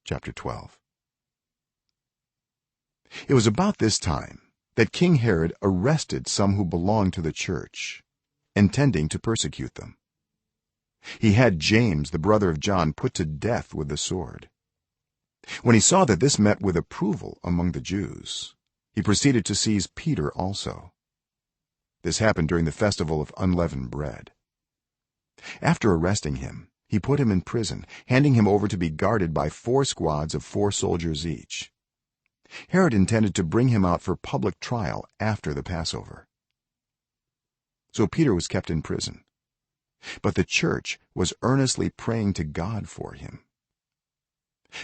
chapter 12. It was about this time that King Herod arrested some who belonged to the church, intending to persecute them. He had James, the brother of John, put to death with the sword. When he saw that this met with approval among the Jews, he proceeded to seize Peter also. This happened during the festival of unleavened bread. After arresting him, he put him in prison, handing him over to be guarded by 4 squads of 4 soldiers each. Herod intended to bring him out for public trial after the Passover. So Peter was kept in prison, but the church was earnestly praying to God for him.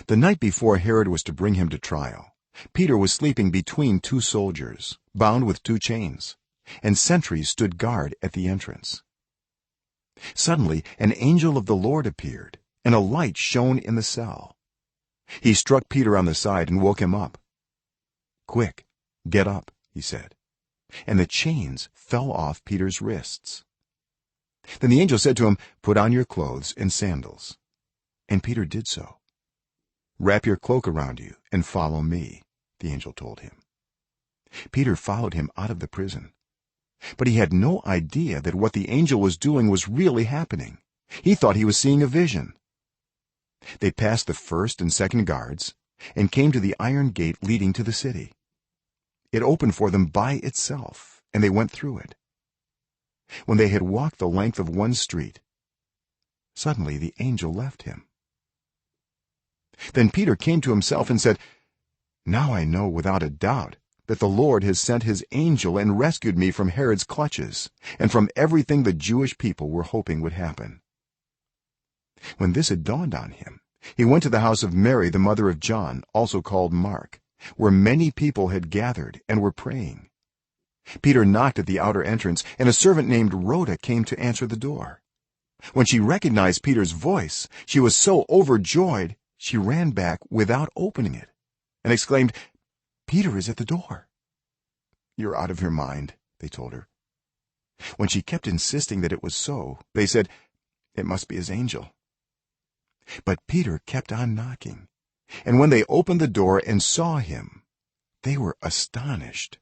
The night before Herod was to bring him to trial, Peter was sleeping between 2 soldiers, bound with 2 chains, and sentries stood guard at the entrance. Suddenly an angel of the Lord appeared, and a light shone in the cell. He struck Peter on the side and woke him up. "Quick, get up," he said, and the chains fell off Peter's wrists. Then the angel said to him, "Put on your clothes and sandals." And Peter did so. "Wrap your cloak around you and follow me," the angel told him. Peter followed him out of the prison, but he had no idea that what the angel was doing was really happening. He thought he was seeing a vision. They passed the first and second guards and came to the iron gate leading to the city. It opened for them by itself, and they went through it. When they had walked the length of one street, suddenly the angel left him. Then Peter came to himself and said, "Now I know without a doubt that the Lord has sent his angel and rescued me from Herod's clutches and from everything the Jewish people were hoping would happen." When this had dawned on him, he went to the house of Mary, the mother of John, also called Mark, where many people had gathered and were praying. Peter knocked at the outer entrance, and a servant named Rhoda came to answer the door. When she recognized Peter's voice, she was so overjoyed she ran back without opening it and exclaimed, "Peter is at the door." "You're out of your mind," they told her. When she kept insisting that it was so, they said, "It must be his angel." But Peter kept on knocking, and when they opened the door and saw him, they were astonished.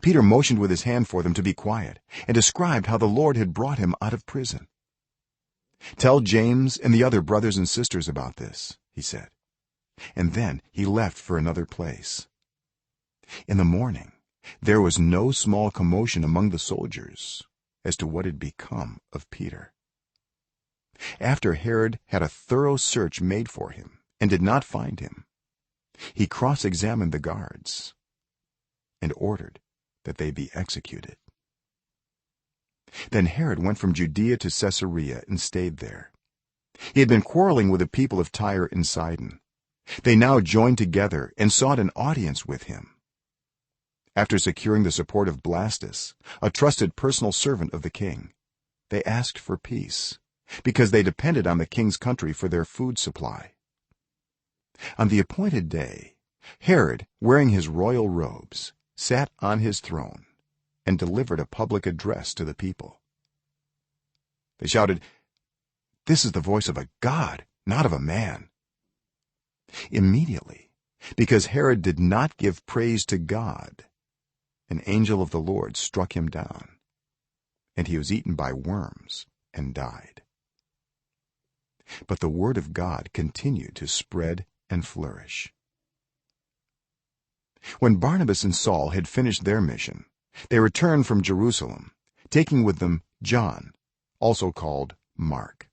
Peter motioned with his hand for them to be quiet and described how the Lord had brought him out of prison. "Tell James and the other brothers and sisters about this," he said, and then he left for another place. In the morning there was no small commotion among the soldiers as to what had become of Peter. After Herod had a thorough search made for him and did not find him, he cross-examined the guards and ordered that they be executed. Then Herod went from Judea to Caesarea and stayed there. He had been quarreling with the people of Tyre and Sidon. They now joined together and sought an audience with him. After securing the support of Blastus, a trusted personal servant of the king, they asked for peace, because they depended on the king's country for their food supply. On the appointed day, Herod, wearing his royal robes, sat on his throne and delivered a public address to the people. They shouted, "This is the voice of a god, not of a man." Immediately, because Herod did not give praise to God, an angel of the Lord struck him down, and he was eaten by worms and died. But the word of God continued to spread and flourish. When Barnabas and Saul had finished their mission, they returned from Jerusalem, taking with them John, also called Mark.